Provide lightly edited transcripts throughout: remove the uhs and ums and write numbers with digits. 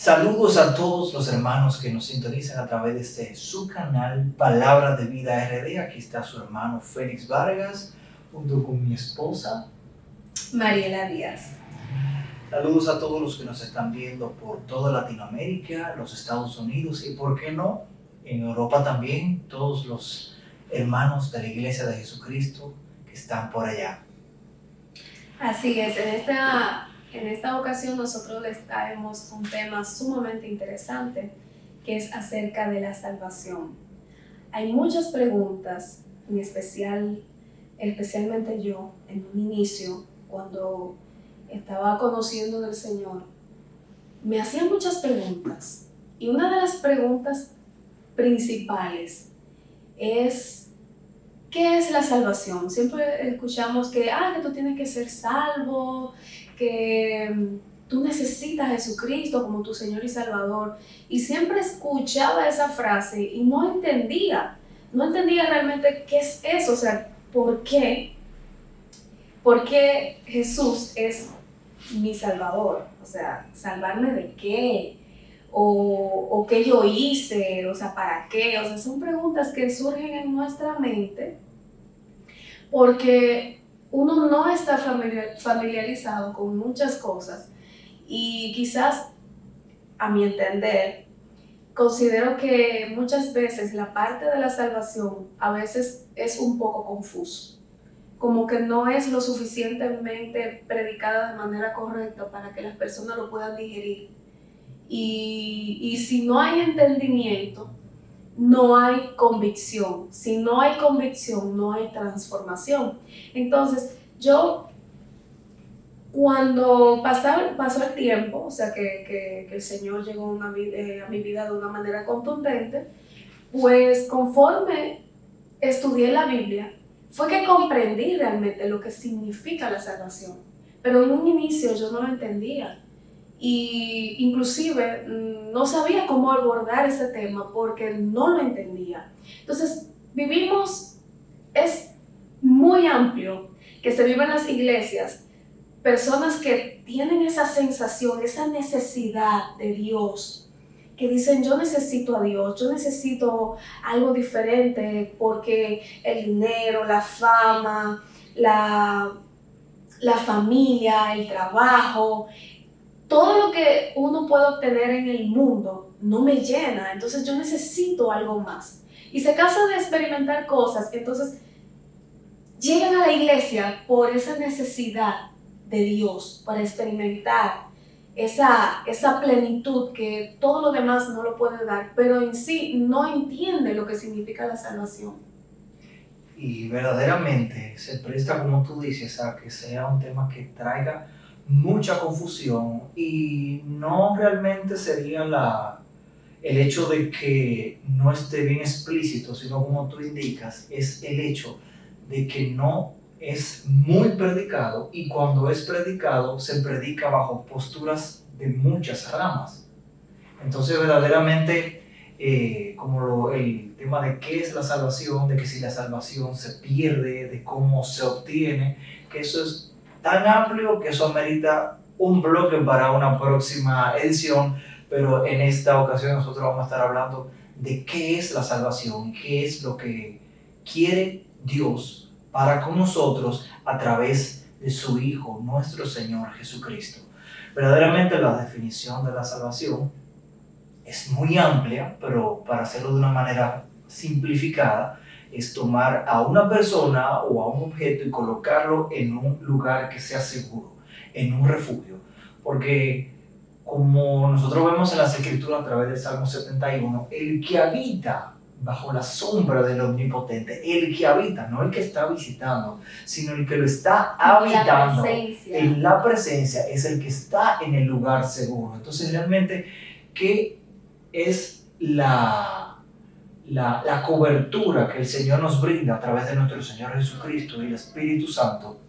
Saludos a todos los hermanos que nos sintonizan a través de su canal Palabra de Vida RD. Aquí está su hermano Félix Vargas junto con mi esposa Mariela Díaz. Saludos a todos los que nos están viendo por toda Latinoamérica, los Estados Unidos y, por qué no, en Europa también, todos los hermanos de la Iglesia de Jesucristo que están por allá. Así es, en esta ocasión nosotros les traemos un tema sumamente interesante que es acerca de la salvación. Hay muchas preguntas, especialmente yo, en un inicio, cuando estaba conociendo del Señor, me hacían muchas preguntas. Y una de las preguntas principales es: ¿qué es la salvación? Siempre escuchamos que tú tienes que ser salvo, que tú necesitas a Jesucristo como tu Señor y Salvador. Y siempre escuchaba esa frase y no entendía realmente qué es eso, o sea, ¿por qué? ¿Por qué Jesús es mi Salvador? O sea, ¿salvarme de qué? ¿O qué yo hice? O sea, ¿para qué? O sea, son preguntas que surgen en nuestra mente porque uno no está familiarizado con muchas cosas y quizás, a mi entender, considero que muchas veces la parte de la salvación a veces es un poco confuso, como que no es lo suficientemente predicada de manera correcta para que las personas lo puedan digerir. Y si no hay entendimiento, no hay convicción. Si no hay convicción, no hay transformación. Entonces, cuando pasó el tiempo, o sea, que el Señor llegó a mi vida de una manera contundente, pues conforme estudié la Biblia, fue que comprendí realmente lo que significa la salvación. Pero en un inicio yo no lo entendía. Y inclusive no sabía cómo abordar ese tema porque no lo entendía. Entonces, es muy amplio que se vive en las iglesias, personas que tienen esa sensación, esa necesidad de Dios, que dicen: yo necesito a Dios, yo necesito algo diferente porque el dinero, la fama, la familia, el trabajo, todo lo que uno puede obtener en el mundo no me llena, entonces yo necesito algo más. Y se cansan de experimentar cosas, entonces llegan a la iglesia por esa necesidad de Dios, para experimentar esa plenitud que todo lo demás no lo puede dar, pero en sí no entiende lo que significa la salvación. Y verdaderamente se presta, como tú dices, a que sea un tema que traiga mucha confusión, y no realmente sería el hecho de que no esté bien explícito, sino, como tú indicas, es el hecho de que no es muy predicado, y cuando es predicado se predica bajo posturas de muchas ramas. Entonces verdaderamente el tema de qué es la salvación, de que si la salvación se pierde, de cómo se obtiene, que eso es tan amplio que eso amerita un bloque para una próxima edición. Pero en esta ocasión nosotros vamos a estar hablando de qué es la salvación, qué es lo que quiere Dios para con nosotros a través de su Hijo, nuestro Señor Jesucristo. Verdaderamente la definición de la salvación es muy amplia, pero para hacerlo de una manera simplificada, es tomar a una persona o a un objeto y colocarlo en un lugar que sea seguro, en un refugio. Porque, como nosotros vemos en las Escrituras a través del Salmo 71, el que habita bajo la sombra del Omnipotente, el que habita, no el que está visitando, sino el que lo está habitando en la presencia, es el que está en el lugar seguro. Entonces, realmente, ¿qué es la cobertura que el Señor nos brinda a través de nuestro Señor Jesucristo y el Espíritu Santo?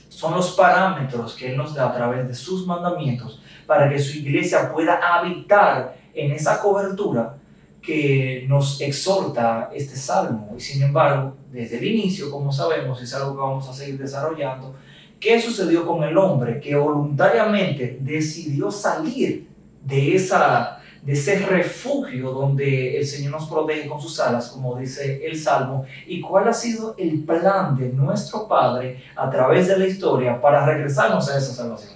Son los parámetros que Él nos da a través de sus mandamientos para que su iglesia pueda habitar en esa cobertura que nos exhorta este salmo. Y sin embargo, desde el inicio, como sabemos, es algo que vamos a seguir desarrollando, ¿qué sucedió con el hombre que voluntariamente decidió salir de ese refugio donde el Señor nos protege con sus alas, como dice el Salmo, y cuál ha sido el plan de nuestro Padre a través de la historia para regresarnos a esa salvación.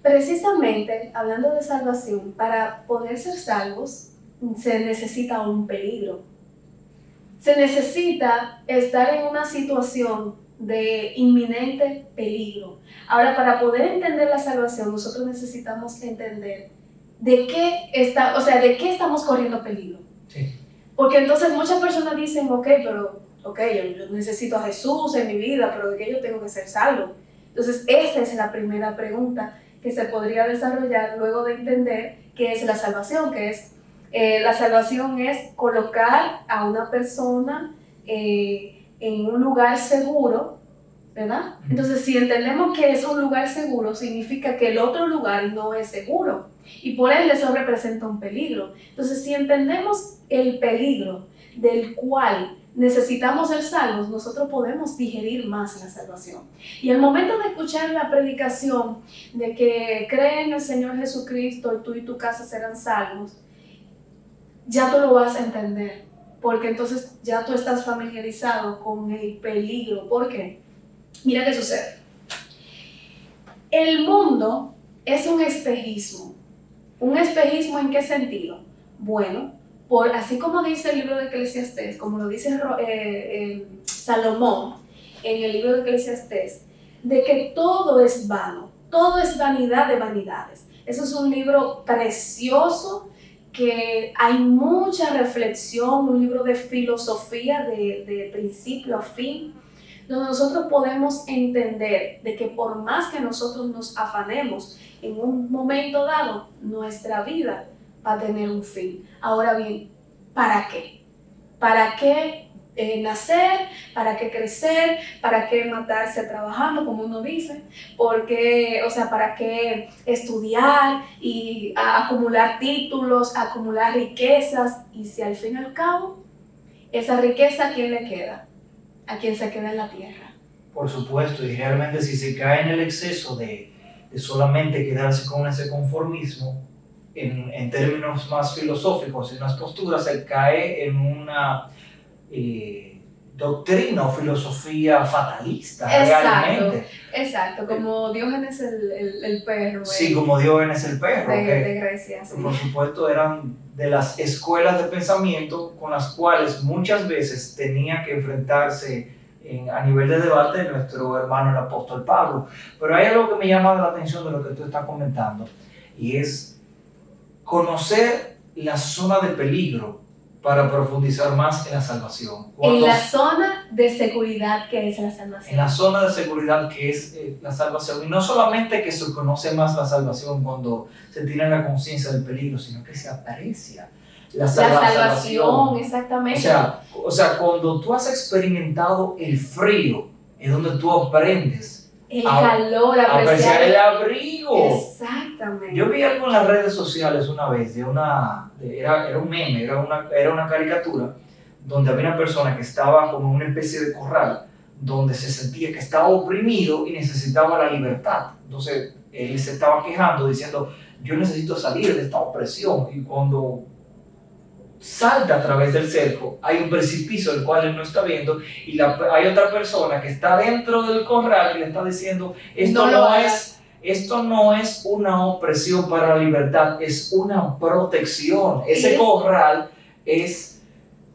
Precisamente, hablando de salvación, para poder ser salvos se necesita un peligro. Se necesita estar en una situación de inminente peligro. Ahora, para poder entender la salvación, nosotros necesitamos entender de qué estamos corriendo peligro. Sí. Porque entonces muchas personas dicen, yo necesito a Jesús en mi vida, pero ¿de qué yo tengo que ser salvo? Entonces, esa es la primera pregunta que se podría desarrollar luego de entender qué es la salvación, la salvación es colocar a una persona en un lugar seguro, ¿verdad? Entonces, si entendemos que es un lugar seguro, significa que el otro lugar no es seguro y por ende eso representa un peligro. Entonces, si entendemos el peligro del cual necesitamos ser salvos, nosotros podemos digerir más la salvación. Y al momento de escuchar la predicación de que cree en el Señor Jesucristo y tú y tu casa serán salvos, ya tú lo vas a entender, porque entonces ya tú estás familiarizado con el peligro. ¿Por qué? Mira qué sucede. El mundo es un espejismo. ¿Un espejismo en qué sentido? Bueno, así como dice el libro de Eclesiastés, como lo dice Salomón en el libro de Eclesiastés, de que todo es vano, todo es vanidad de vanidades. Eso es un libro precioso, que hay mucha reflexión, un libro de filosofía de principio a fin, donde nosotros podemos entender de que por más que nosotros nos afanemos en un momento dado, nuestra vida va a tener un fin. Ahora bien, ¿para qué? ¿Para qué nacer? ¿Para qué crecer? ¿Para qué matarse trabajando, como uno dice? ¿Para qué estudiar y acumular títulos, acumular riquezas? Y si al fin y al cabo, esa riqueza, ¿a quién le queda? A quien se queda en la tierra. Por supuesto, y realmente si se cae en el exceso de solamente quedarse con ese conformismo, en términos más filosóficos, en las posturas, se cae en una doctrina o filosofía fatalista. Realmente. Exacto, como Diógenes el perro. Sí, como Diógenes el perro. De Grecia. Sí. Por supuesto, eran de las escuelas de pensamiento con las cuales muchas veces tenía que enfrentarse a nivel de debate nuestro hermano el apóstol Pablo. Pero hay algo que me llama la atención de lo que tú estás comentando, y es conocer la zona de peligro para profundizar más en la salvación. En la zona de seguridad que es la salvación. En la zona de seguridad que es la salvación. Y no solamente que se conoce más la salvación cuando se tiene la conciencia del peligro, sino que se aprecia la salvación. Exactamente. O sea, cuando tú has experimentado el frío, es donde tú aprendes el calor, apreciar el abrigo. Exactamente. Yo vi algo en las redes sociales una vez, era un meme, era una caricatura, donde había una persona que estaba como en una especie de corral, donde se sentía que estaba oprimido y necesitaba la libertad. Entonces él se estaba quejando, diciendo, yo necesito salir de esta opresión. Y cuando salta a través del cerco, hay un precipicio el cual él no está viendo, y hay otra persona que está dentro del corral y le está diciendo, esto no es una opresión para la libertad, es una protección. Ese corral es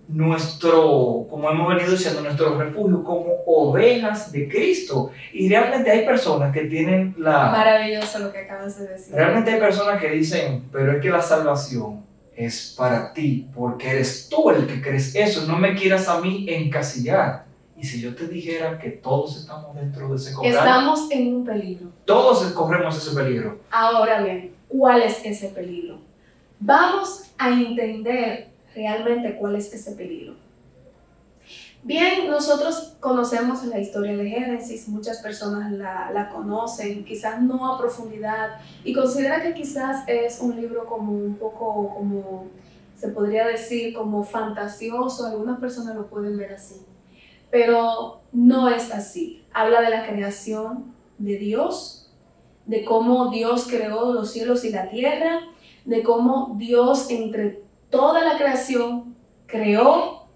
nuestro, como hemos venido diciendo, nuestro refugio como ovejas de Cristo. Y realmente hay personas que tienen Maravilloso lo que acabas de decir. Realmente hay personas que dicen, pero es que la salvación es para ti, porque eres tú el que crees eso, no me quieras a mí encasillar. Y si yo te dijera que todos estamos dentro de ese corral, estamos en un peligro. Todos corremos ese peligro. Ahora bien, ¿cuál es ese peligro? Vamos a entender realmente cuál es ese peligro. Bien, nosotros conocemos la historia de Génesis, muchas personas la conocen, quizás no a profundidad, y considera que quizás es un libro como un poco, como se podría decir, como fantasioso, algunas personas lo pueden ver así, pero no es así. Habla de la creación de Dios, de cómo Dios creó los cielos y la tierra, de cómo Dios entre toda la creación creó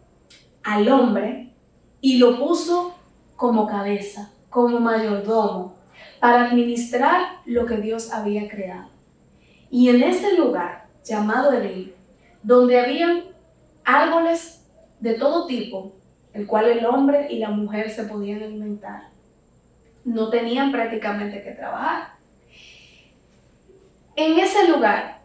al hombre y lo puso como cabeza, como mayordomo, para administrar lo que Dios había creado. Y en ese lugar llamado Edén, donde habían árboles de todo tipo, el cual el hombre y la mujer se podían alimentar, no tenían prácticamente que trabajar. En ese lugar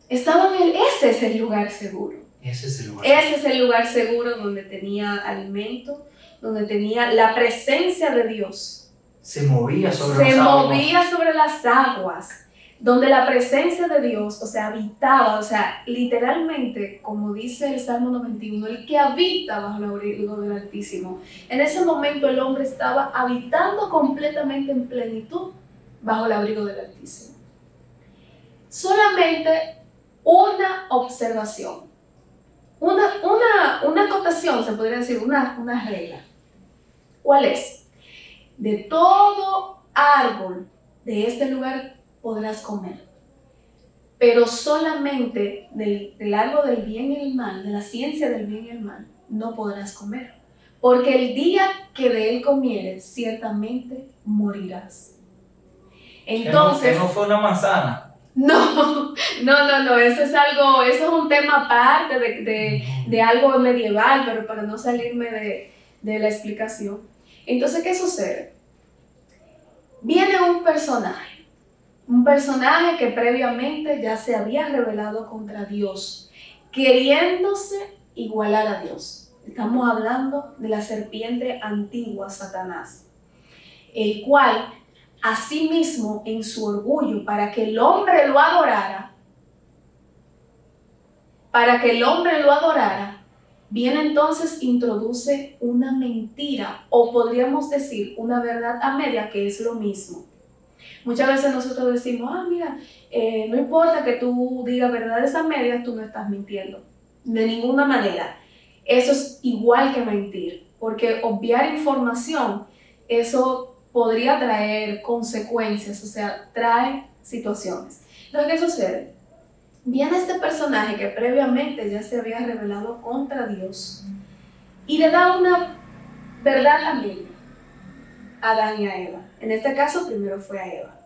ese es el lugar seguro. Ese es el lugar. Ese es el lugar seguro donde tenía alimento, donde tenía la presencia de Dios. Se movía sobre las aguas, donde la presencia de Dios, o sea, habitaba, o sea, literalmente, como dice el Salmo 91, el que habita bajo el abrigo del Altísimo. En ese momento el hombre estaba habitando completamente en plenitud bajo el abrigo del Altísimo. Solamente una observación, una acotación, se podría decir, una regla. ¿Cuál es? De todo árbol de este lugar podrás comer, pero solamente del árbol del bien y el mal, de la ciencia del bien y el mal, no podrás comer, porque el día que de él comieres, ciertamente morirás. Entonces, que no fue una manzana. No, eso es un tema aparte de algo medieval, pero para no salirme de la explicación. Entonces, ¿qué sucede? Viene un personaje que previamente ya se había rebelado contra Dios, queriéndose igualar a Dios. Estamos hablando de la serpiente antigua, Satanás, el cual, asimismo, en su orgullo, para que el hombre lo adorara, viene entonces, introduce una mentira, o podríamos decir una verdad a media, que es lo mismo. Muchas veces nosotros decimos, mira, no importa que tú digas verdades a medias, tú no estás mintiendo. De ninguna manera. Eso es igual que mentir, porque obviar información, eso podría traer consecuencias, o sea, trae situaciones. Entonces, ¿qué sucede? Viene este personaje que previamente ya se había rebelado contra Dios y le da una verdad a media a Adán y a Eva. En este caso, primero fue a Eva.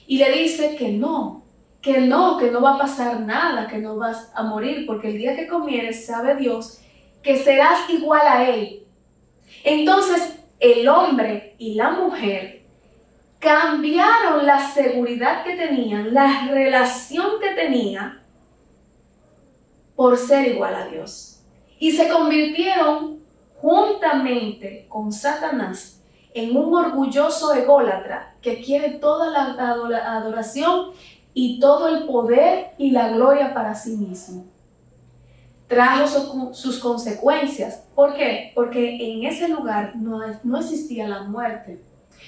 Y le dice que no va a pasar nada, que no vas a morir, porque el día que comieres, sabe Dios que serás igual a Él. Entonces, el hombre y la mujer cambiaron la seguridad que tenían, la relación que tenían, por ser igual a Dios. Y se convirtieron juntamente con Satanás en un orgulloso ególatra que quiere toda la adoración y todo el poder y la gloria para sí mismo. Trajo sus consecuencias. ¿Por qué? Porque en ese lugar no existía la muerte.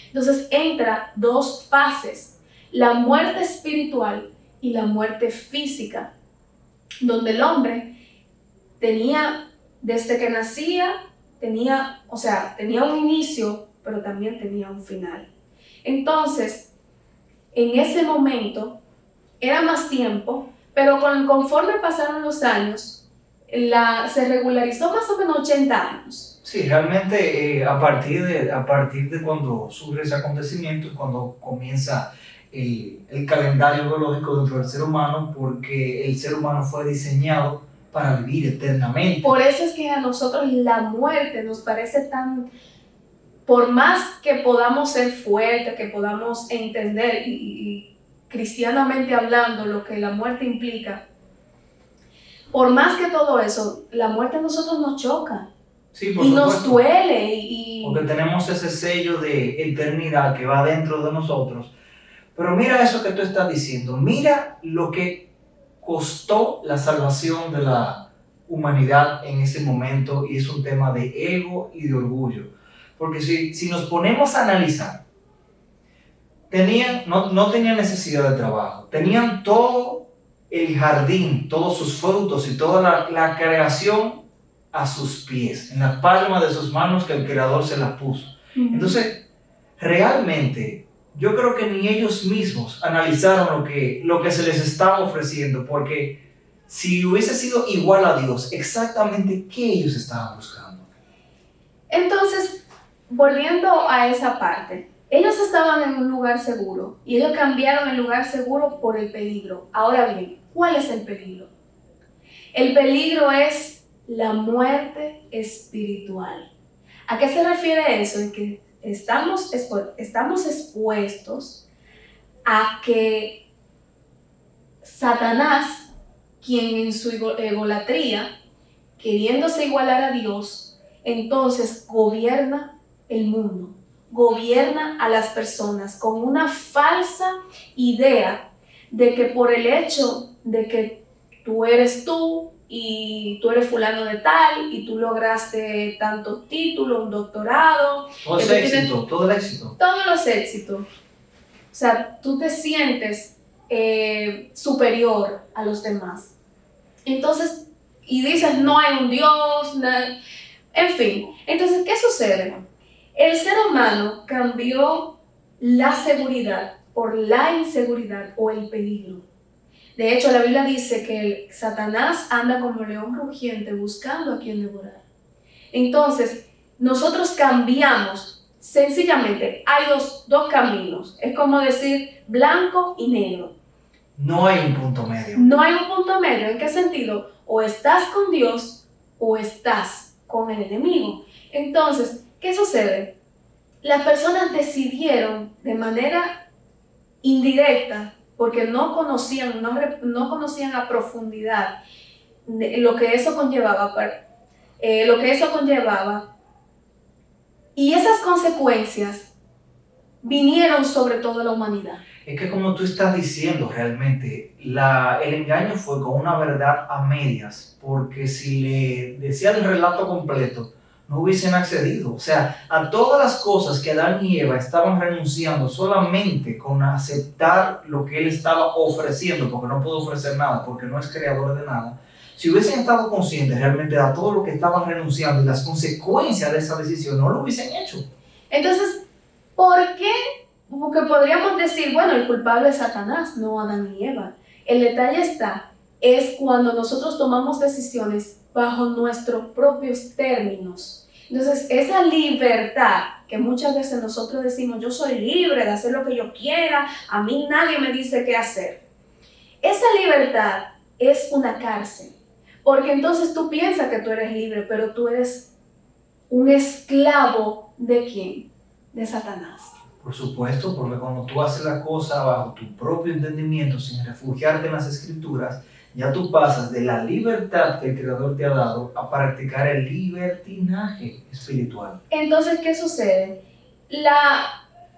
Entonces entra dos fases, la muerte espiritual y la muerte física, donde el hombre tenía, desde que nacía, tenía un inicio, pero también tenía un final. Entonces, en ese momento, era más tiempo, pero conforme pasaron los años, se regularizó más o menos 80 años. Sí, realmente a partir de cuando surge ese acontecimiento es cuando comienza el calendario biológico dentro del ser humano, porque el ser humano fue diseñado para vivir eternamente. Por eso es que a nosotros la muerte nos parece tan... Por más que podamos ser fuertes, que podamos entender y cristianamente hablando lo que la muerte implica, por más que todo eso, la muerte a nosotros nos choca. Sí, por y supuesto. Nos duele. Porque tenemos ese sello de eternidad que va dentro de nosotros. Pero mira eso que tú estás diciendo. Mira lo que costó la salvación de la humanidad en ese momento, y es un tema de ego y de orgullo. Porque si nos ponemos a analizar, no tenían necesidad de trabajo, tenían todo el jardín, todos sus frutos y toda la creación a sus pies, en la palma de sus manos que el Creador se las puso. Entonces, realmente, yo creo que ni ellos mismos analizaron lo que se les estaba ofreciendo, porque si hubiese sido igual a Dios, exactamente qué ellos estaban buscando. Entonces, volviendo a esa parte, ellos estaban en un lugar seguro y ellos cambiaron el lugar seguro por el peligro. Ahora bien, ¿cuál es el peligro? El peligro es la muerte espiritual. ¿A qué se refiere eso? En que estamos expuestos a que Satanás, quien en su egolatría, queriéndose igualar a Dios, entonces gobierna el mundo, gobierna a las personas con una falsa idea de que por el hecho de que tú eres tú y tú eres fulano de tal y tú lograste tanto título, un doctorado, Todo ese éxito, todo el éxito. Todos los éxitos. O sea, tú te sientes superior a los demás. Entonces, y dices, no hay un Dios, en fin. Entonces, ¿qué sucede? El ser humano cambió la seguridad por la inseguridad o el peligro. De hecho, la Biblia dice que Satanás anda como león rugiente buscando a quien devorar. Entonces, nosotros cambiamos, sencillamente, hay dos caminos. Es como decir blanco y negro. No hay un punto medio. No hay un punto medio. ¿En qué sentido? O estás con Dios o estás con el enemigo. Entonces, ¿qué sucede? Las personas decidieron de manera indirecta, porque no conocían a profundidad lo que eso conllevaba, y esas consecuencias vinieron sobre toda la humanidad. Es que como tú estás diciendo realmente, el engaño fue con una verdad a medias, porque si le decía el relato completo, no hubiesen accedido. O sea, a todas las cosas que Adán y Eva estaban renunciando solamente con aceptar lo que él estaba ofreciendo, porque no puede ofrecer nada, porque no es creador de nada. Si hubiesen estado conscientes realmente de todo lo que estaban renunciando y las consecuencias de esa decisión, no lo hubiesen hecho. Entonces, ¿por qué? Porque podríamos decir, bueno, el culpable es Satanás, no Adán y Eva. El detalle es cuando nosotros tomamos decisiones bajo nuestros propios términos. Entonces, esa libertad que muchas veces nosotros decimos, yo soy libre de hacer lo que yo quiera, a mí nadie me dice qué hacer. Esa libertad es una cárcel, porque entonces tú piensas que tú eres libre, pero tú eres un esclavo ¿de quién? De Satanás. Por supuesto, porque cuando tú haces la cosa bajo tu propio entendimiento, sin refugiarte en las escrituras, ya tú pasas de la libertad que el Creador te ha dado a practicar el libertinaje espiritual. Entonces, ¿qué sucede?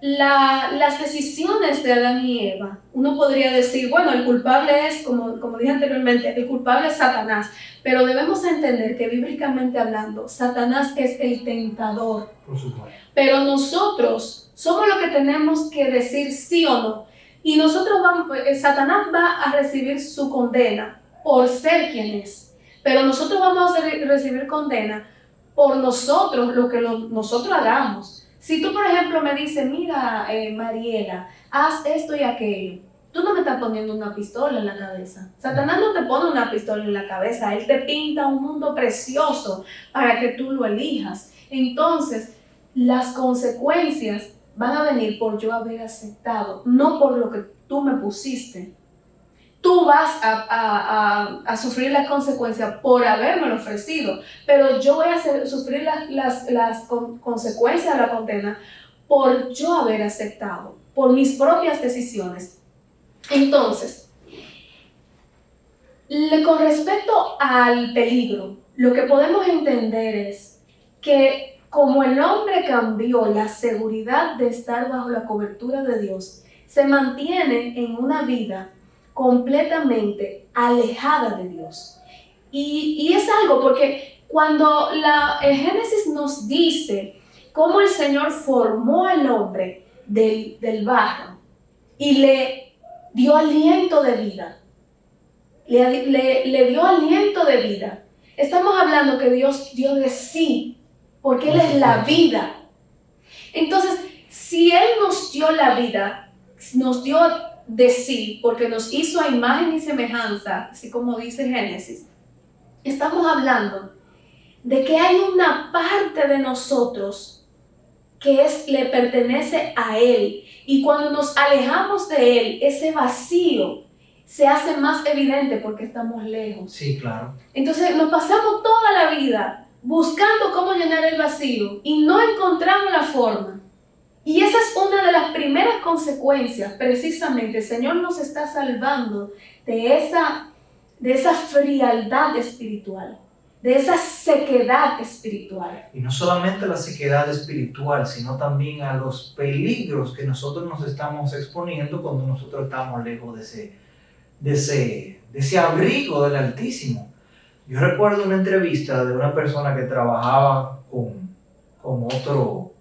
Las decisiones de Adán y Eva, uno podría decir, bueno, el culpable es, como dije anteriormente, el culpable es Satanás, pero debemos entender que bíblicamente hablando, Satanás es el tentador. Por supuesto. Pero nosotros somos los que tenemos que decir sí o no. Y Satanás va a recibir su condena por ser quien es. Pero nosotros vamos a recibir condena por nosotros, lo que nosotros hagamos. Si tú, por ejemplo, me dices, mira, Mariela, haz esto y aquello, tú no me estás poniendo una pistola en la cabeza. Satanás no te pone una pistola en la cabeza. Él te pinta un mundo precioso para que tú lo elijas. Entonces, las consecuencias van a venir por yo haber aceptado, no por lo que tú me pusiste. Tú vas a sufrir las consecuencias por habérmelo ofrecido, pero yo voy a sufrir las consecuencias de la condena por yo haber aceptado, por mis propias decisiones. Entonces, con respecto al peligro, lo que podemos entender es que como el hombre cambió la seguridad de estar bajo la cobertura de Dios, se mantiene en una vida completamente alejada de Dios. Y es algo porque cuando el Génesis nos dice cómo el Señor formó al hombre del barro y le dio aliento de vida, le dio aliento de vida, estamos hablando que Dios dio de sí, porque Él es la vida. Entonces, si Él nos dio la vida, nos dio de sí, porque nos hizo a imagen y semejanza, así como dice Génesis, estamos hablando de que hay una parte de nosotros que le pertenece a Él. Y cuando nos alejamos de Él, ese vacío se hace más evidente porque estamos lejos. Sí, claro. Entonces nos pasamos toda la vida buscando cómo llenar el vacío y no encontramos la forma. Y esa es una de las primeras consecuencias, precisamente. El Señor nos está salvando de esa frialdad espiritual, de esa sequedad espiritual. Y no solamente la sequedad espiritual, sino también a los peligros que nosotros nos estamos exponiendo cuando nosotros estamos lejos de ese abrigo del Altísimo. Yo recuerdo una entrevista de una persona que trabajaba con otro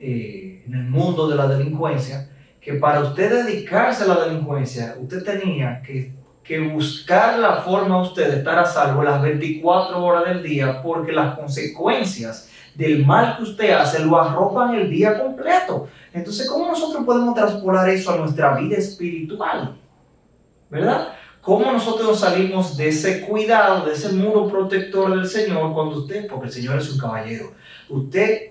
en el mundo de la delincuencia, que para usted dedicarse a la delincuencia, usted tenía que buscar la forma usted de estar a salvo las 24 horas del día, porque las consecuencias del mal que usted hace lo arropan el día completo. Entonces, ¿cómo nosotros podemos traspolar eso a nuestra vida espiritual? ¿Verdad? ¿Cómo nosotros salimos de ese cuidado, de ese muro protector del Señor cuando usted, porque el Señor es un caballero, usted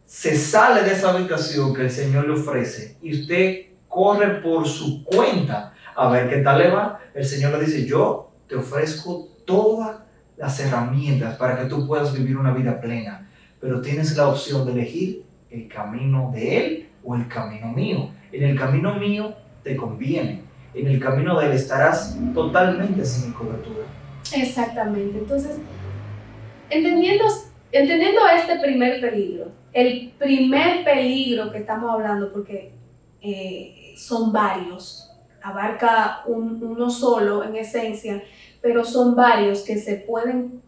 se sale de esa habitación que el Señor le ofrece y usted corre por su cuenta a ver qué tal le va? El Señor le dice, yo te ofrezco todas las herramientas para que tú puedas vivir una vida plena, pero tienes la opción de elegir el camino de Él o el camino mío. En el camino mío te conviene, en el camino de Él estarás totalmente sin cobertura. Exactamente. Entonces, entendiendo este primer peligro, el primer peligro que estamos hablando, porque son varios, abarca uno solo en esencia, pero son varios que se pueden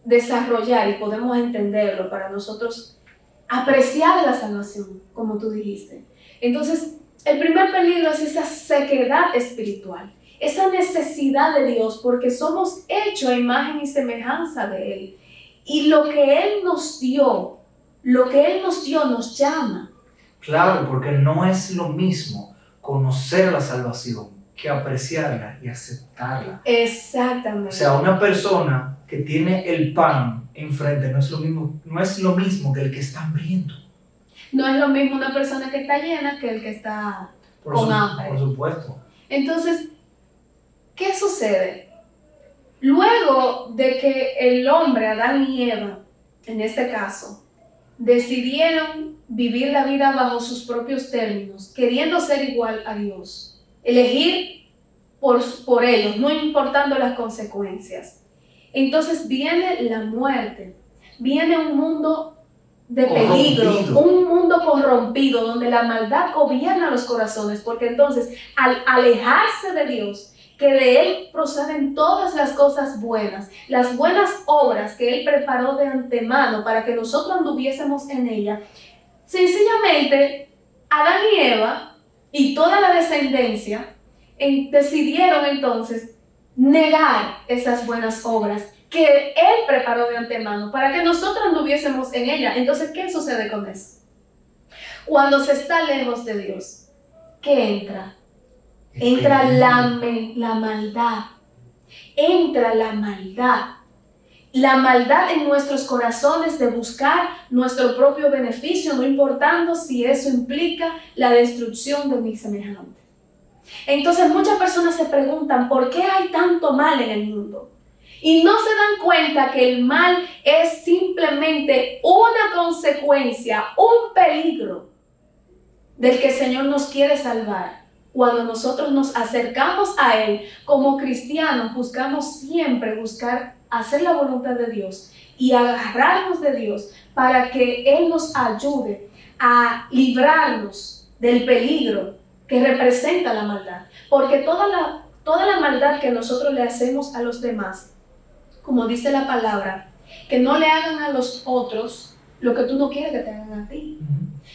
desarrollar y podemos entenderlo para nosotros apreciar la salvación, como tú dijiste. Entonces, el primer peligro es esa sequedad espiritual, esa necesidad de Dios, porque somos hechos a imagen y semejanza de Él. Y lo que Él nos dio nos llama. Claro, porque no es lo mismo conocer la salvación que apreciarla y aceptarla. Exactamente. O sea, una persona que tiene el pan enfrente no es lo mismo que el que está hambriento. No es lo mismo una persona que está llena que el que está con hambre. Por supuesto. Entonces, ¿qué sucede? Luego de que el hombre, Adán y Eva, en este caso, decidieron vivir la vida bajo sus propios términos, queriendo ser igual a Dios, elegir por ellos, no importando las consecuencias. Entonces viene la muerte, viene un mundo de peligro, un mundo corrompido, donde la maldad gobierna los corazones, porque entonces al alejarse de Dios, que de Él proceden todas las cosas buenas, las buenas obras que Él preparó de antemano para que nosotros anduviésemos en ella, sencillamente Adán y Eva y toda la descendencia decidieron entonces negar esas buenas obras que Él preparó de antemano para que nosotros anduviésemos en ella. Entonces, ¿qué sucede con eso? Cuando se está lejos de Dios, ¿qué entra? Entra la maldad. Entra la maldad. La maldad en nuestros corazones de buscar nuestro propio beneficio, no importando si eso implica la destrucción de mi semejante. Entonces muchas personas se preguntan, ¿por qué hay tanto mal en el mundo? Y no se dan cuenta que el mal es simplemente una consecuencia, un peligro del que el Señor nos quiere salvar. Cuando nosotros nos acercamos a Él como cristianos, buscamos siempre hacer la voluntad de Dios y agarrarnos de Dios para que Él nos ayude a librarnos del peligro que representa la maldad. Porque toda la maldad que nosotros le hacemos a los demás, como dice la palabra, que no le hagan a los otros lo que tú no quieres que te hagan a ti.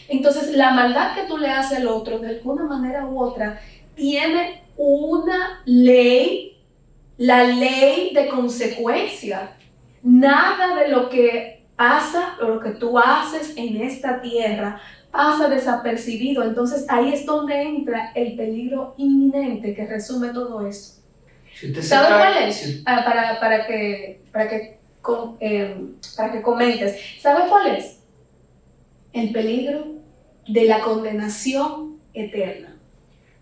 Entonces, la maldad que tú le haces al otro, de alguna manera u otra, tiene una ley, la ley de consecuencia. Nada de lo que pasa o lo que tú haces en esta tierra pasa desapercibido. Entonces ahí es donde entra el peligro inminente que resume todo esto. Si usted se ¿Sabes cae- cuál es? si- Para que comentes. ¿Sabes cuál es? El peligro de la condenación eterna.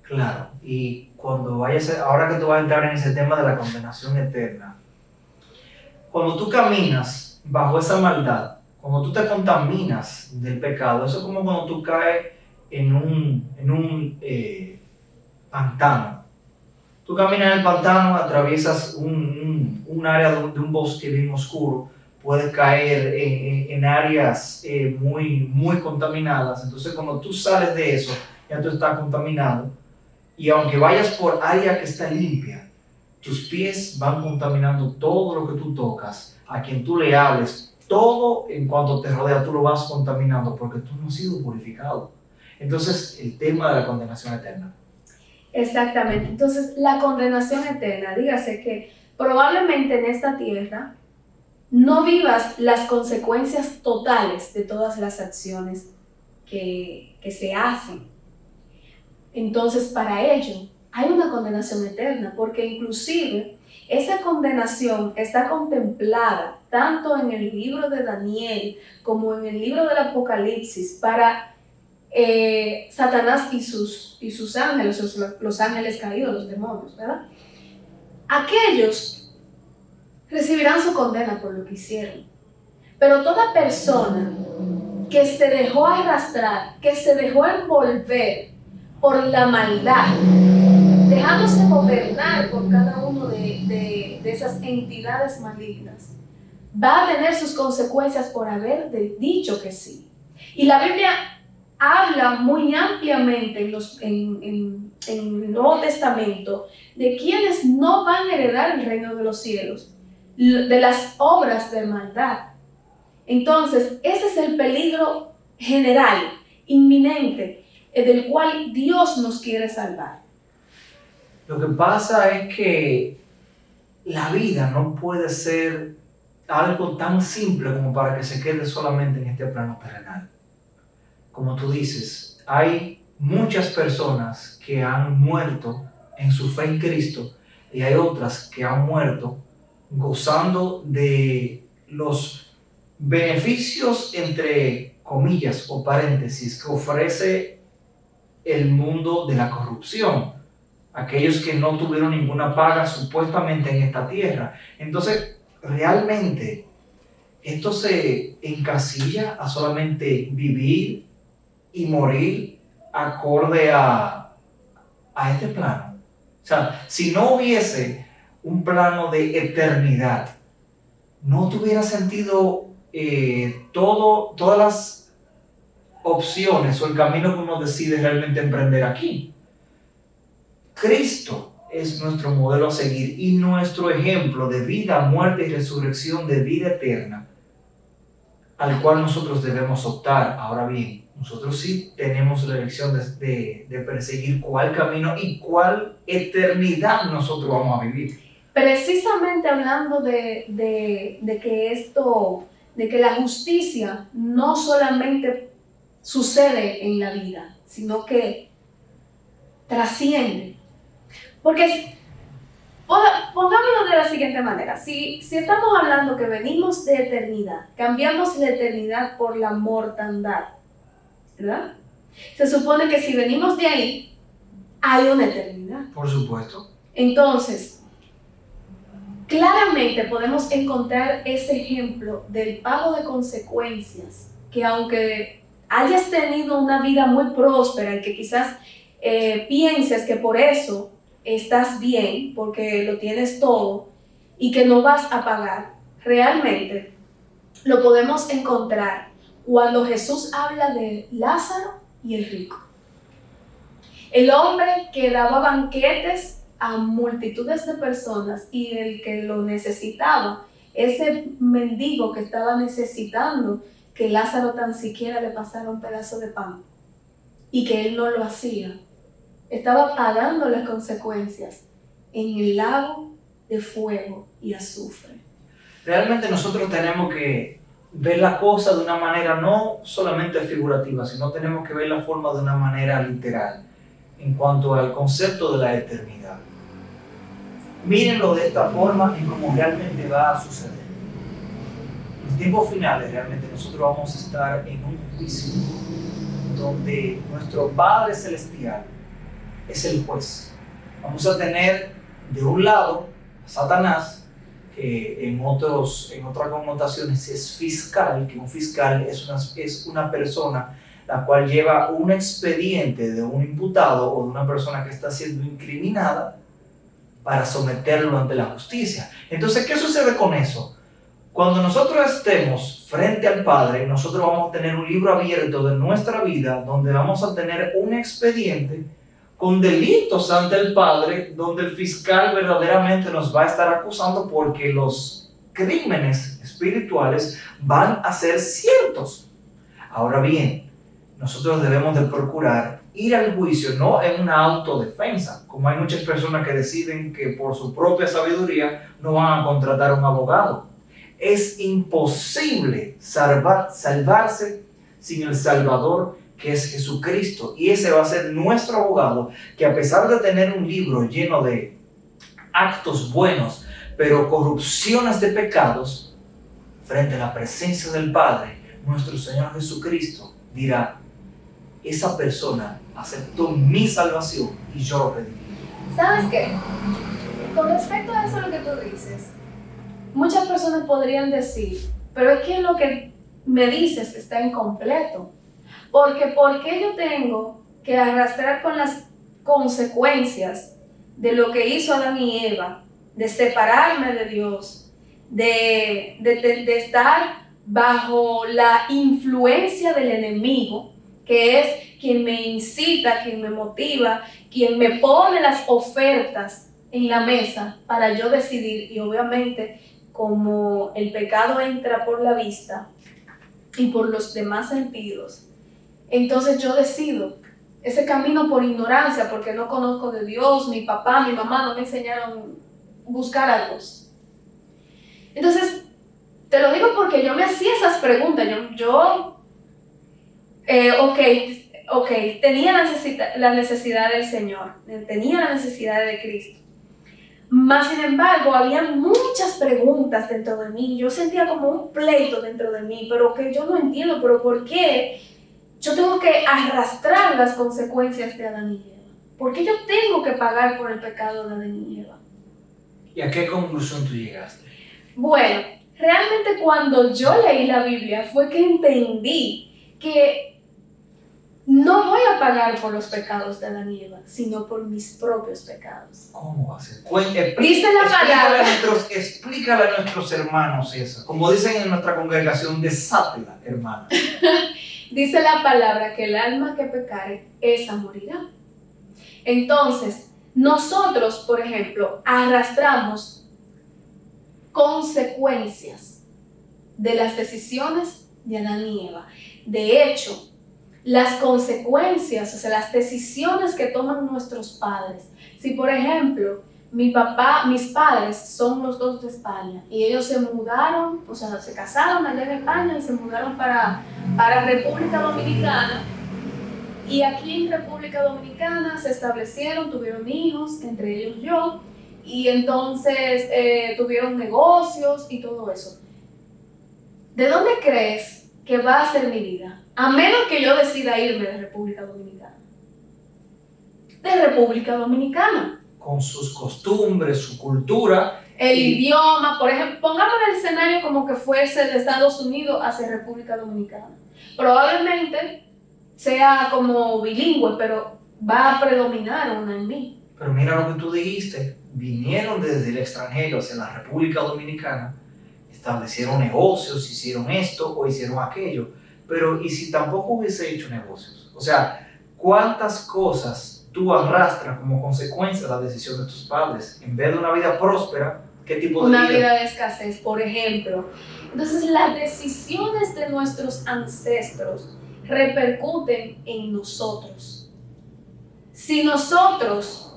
Claro, y cuando ahora que tú vas a entrar en ese tema de la condenación eterna, cuando tú caminas bajo esa maldad, cuando tú te contaminas del pecado, eso es como cuando tú caes en un pantano. Tú caminas en el pantano, atraviesas un área de un bosque bien oscuro, puedes caer en áreas muy contaminadas. Entonces, cuando tú sales de eso, ya tú estás contaminado. Y aunque vayas por área que está limpia, tus pies van contaminando todo lo que tú tocas, a quien tú le hables, todo en cuanto te rodea, tú lo vas contaminando porque tú no has sido purificado. Entonces, el tema de la condenación eterna. Exactamente. Entonces, la condenación eterna, dígase que probablemente en esta tierra no vivas las consecuencias totales de todas las acciones que se hacen. Entonces, para ello, hay una condenación eterna, porque inclusive esa condenación está contemplada tanto en el libro de Daniel como en el libro del Apocalipsis para Satanás y sus ángeles, los ángeles caídos, los demonios, ¿verdad? Aquellos recibirán su condena por lo que hicieron. Pero toda persona que se dejó arrastrar, que se dejó envolver por la maldad, dejándose gobernar por cada uno de esas entidades malignas, va a tener sus consecuencias por haber dicho que sí. Y la Biblia habla muy ampliamente en el Nuevo Testamento de quienes no van a heredar el reino de los cielos, de las obras de maldad. Entonces, ese es el peligro general, inminente, del cual Dios nos quiere salvar. Lo que pasa es que la vida no puede ser algo tan simple como para que se quede solamente en este plano terrenal. Como tú dices, hay muchas personas que han muerto en su fe en Cristo y hay otras que han muerto gozando de los beneficios, entre comillas o paréntesis, que ofrece el mundo de la corrupción. Aquellos que no tuvieron ninguna paga supuestamente en esta tierra. Entonces, realmente, esto se encasilla a solamente vivir y morir acorde a este plano. O sea, si no hubiese un plano de eternidad, no tuviera sentido todas las opciones o el camino que uno decide realmente emprender aquí. Cristo es nuestro modelo a seguir y nuestro ejemplo de vida, muerte y resurrección de vida eterna, al cual nosotros debemos optar. Ahora bien, nosotros sí tenemos la elección de perseguir cuál camino y cuál eternidad nosotros vamos a vivir. Precisamente hablando de que la justicia no solamente sucede en la vida, sino que trasciende. Porque pongámoslo de la siguiente manera, si estamos hablando que venimos de eternidad, cambiamos la eternidad por la mortandad, ¿verdad? Se supone que si venimos de ahí, hay una eternidad. Por supuesto. Entonces, claramente podemos encontrar ese ejemplo del pago de consecuencias, que aunque hayas tenido una vida muy próspera y que quizás pienses que por eso estás bien, porque lo tienes todo y que no vas a pagar, realmente lo podemos encontrar cuando Jesús habla de Lázaro y el rico. El hombre que daba banquetes a multitudes de personas y el que lo necesitaba, ese mendigo que estaba necesitando que Lázaro tan siquiera le pasara un pedazo de pan y que él no lo hacía, estaba pagando las consecuencias en el lago de fuego y azufre. Realmente nosotros tenemos que ver la cosa de una manera no solamente figurativa, sino tenemos que ver la forma de una manera literal en cuanto al concepto de la eternidad. Mírenlo de esta forma en cómo realmente va a suceder. En los tiempos finales realmente nosotros vamos a estar en un juicio donde nuestro Padre Celestial es el juez. Vamos a tener de un lado a Satanás, que en otras connotaciones es fiscal, que un fiscal es una persona la cual lleva un expediente de un imputado o de una persona que está siendo incriminada para someterlo ante la justicia. Entonces, ¿qué sucede con eso? Cuando nosotros estemos frente al Padre, nosotros vamos a tener un libro abierto de nuestra vida donde vamos a tener un expediente con delitos ante el Padre, donde el fiscal verdaderamente nos va a estar acusando porque los crímenes espirituales van a ser ciertos. Ahora bien, nosotros debemos de procurar ir al juicio no en una autodefensa, como hay muchas personas que deciden que por su propia sabiduría no van a contratar a un abogado. Es imposible salvarse sin el Salvador, que es Jesucristo, y ese va a ser nuestro abogado, que a pesar de tener un libro lleno de actos buenos, pero corrupciones de pecados, frente a la presencia del Padre, nuestro Señor Jesucristo dirá: esa persona aceptó mi salvación y yo lo redimí. ¿Sabes qué? Con respecto a eso lo que tú dices, muchas personas podrían decir, pero es que lo que me dices está incompleto. Porque ¿por qué yo tengo que arrastrar con las consecuencias de lo que hizo Adán y Eva, de separarme de Dios, de estar bajo la influencia del enemigo, que es quien me incita, quien me motiva, quien me pone las ofertas en la mesa para yo decidir? Y obviamente, como el pecado entra por la vista y por los demás sentidos, entonces yo decido ese camino por ignorancia, porque no conozco de Dios, mi papá, mi mamá no me enseñaron a buscar a Dios. Entonces, te lo digo porque yo me hacía esas preguntas. Tenía la necesidad del Señor, tenía la necesidad de Cristo. Mas, sin embargo, había muchas preguntas dentro de mí. Yo sentía como un pleito dentro de mí, pero que yo no entiendo, pero ¿por qué yo tengo que arrastrar las consecuencias de Adán y Eva? ¿Por qué yo tengo que pagar por el pecado de Adán y Eva? ¿Y a qué conclusión tú llegaste? Bueno, realmente cuando yo leí la Biblia fue que entendí que no voy a pagar por los pecados de Adán y Eva, sino por mis propios pecados. ¿Cómo va a ser? Dice la palabra. Explícale a nuestros hermanos eso. Como dicen en nuestra congregación, desátela, hermana. Dice la palabra que el alma que pecare, esa morirá. Entonces, nosotros, por ejemplo, arrastramos consecuencias de las decisiones de Adán y Eva. De hecho, las consecuencias, o sea, las decisiones que toman nuestros padres. Si, por ejemplo, mis padres son los dos de España y ellos se mudaron, o sea, se casaron allá en España y se mudaron para República Dominicana. Y aquí en República Dominicana se establecieron, tuvieron hijos, entre ellos yo, y entonces tuvieron negocios y todo eso. ¿De dónde crees que va a ser mi vida? A menos que yo decida irme de República Dominicana. De República Dominicana. Con sus costumbres, su cultura. El idioma, por ejemplo, pongamos el escenario como que fuese de Estados Unidos hacia República Dominicana. Probablemente sea como bilingüe, pero va a predominar una en mí. Pero mira lo que tú dijiste, vinieron desde el extranjero hacia la República Dominicana, establecieron negocios, hicieron esto o hicieron aquello, pero ¿y si tampoco hubiese hecho negocios? O sea, ¿cuántas cosas tú arrastras como consecuencia de la decisión de tus padres? En vez de una vida próspera, ¿qué tipo de una vida de escasez, por ejemplo? Entonces, las decisiones de nuestros ancestros repercuten en nosotros. Si nosotros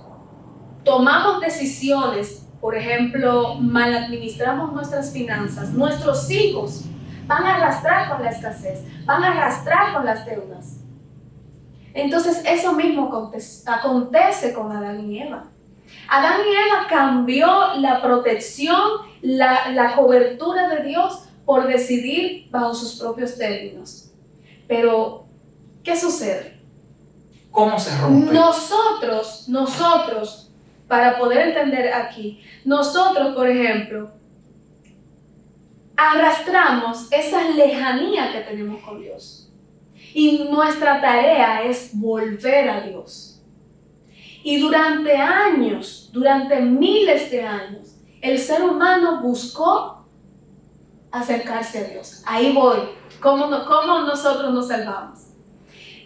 tomamos decisiones, por ejemplo, mal administramos nuestras finanzas, nuestros hijos van a arrastrar con la escasez, van a arrastrar con las deudas. Entonces eso mismo acontece con Adán y Eva. Adán y Eva cambió la protección, la cobertura de Dios por decidir bajo sus propios términos. Pero, ¿qué sucede? ¿Cómo se rompe? Nosotros, para poder entender aquí, nosotros, por ejemplo, arrastramos esa lejanía que tenemos con Dios. Y nuestra tarea es volver a Dios. Y durante años, durante miles de años, el ser humano buscó acercarse a Dios. Ahí voy. ¿Cómo nosotros nos salvamos?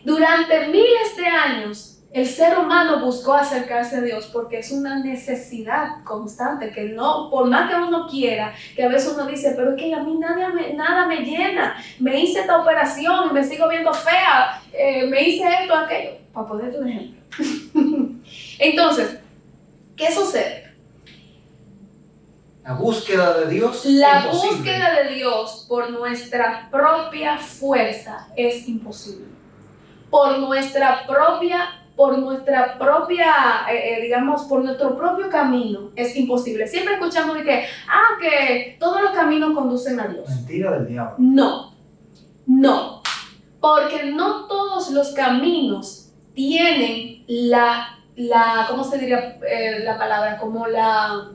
Durante miles de años, el ser humano buscó acercarse a Dios porque es una necesidad constante, que no, por más que uno quiera, que a veces uno dice, pero es que a mí nada me llena, me hice esta operación y me sigo viendo fea, me hice esto, aquello, para ponerte un ejemplo. Entonces, ¿qué sucede? La búsqueda de Dios La imposible. búsqueda de Dios por nuestra propia fuerza es imposible. Por nuestra propia, digamos, por nuestro propio camino es imposible. Siempre escuchamos de que todos los caminos conducen a Dios. Mentira del diablo. No, porque no todos los caminos tienen ¿cómo se diría la palabra? Como la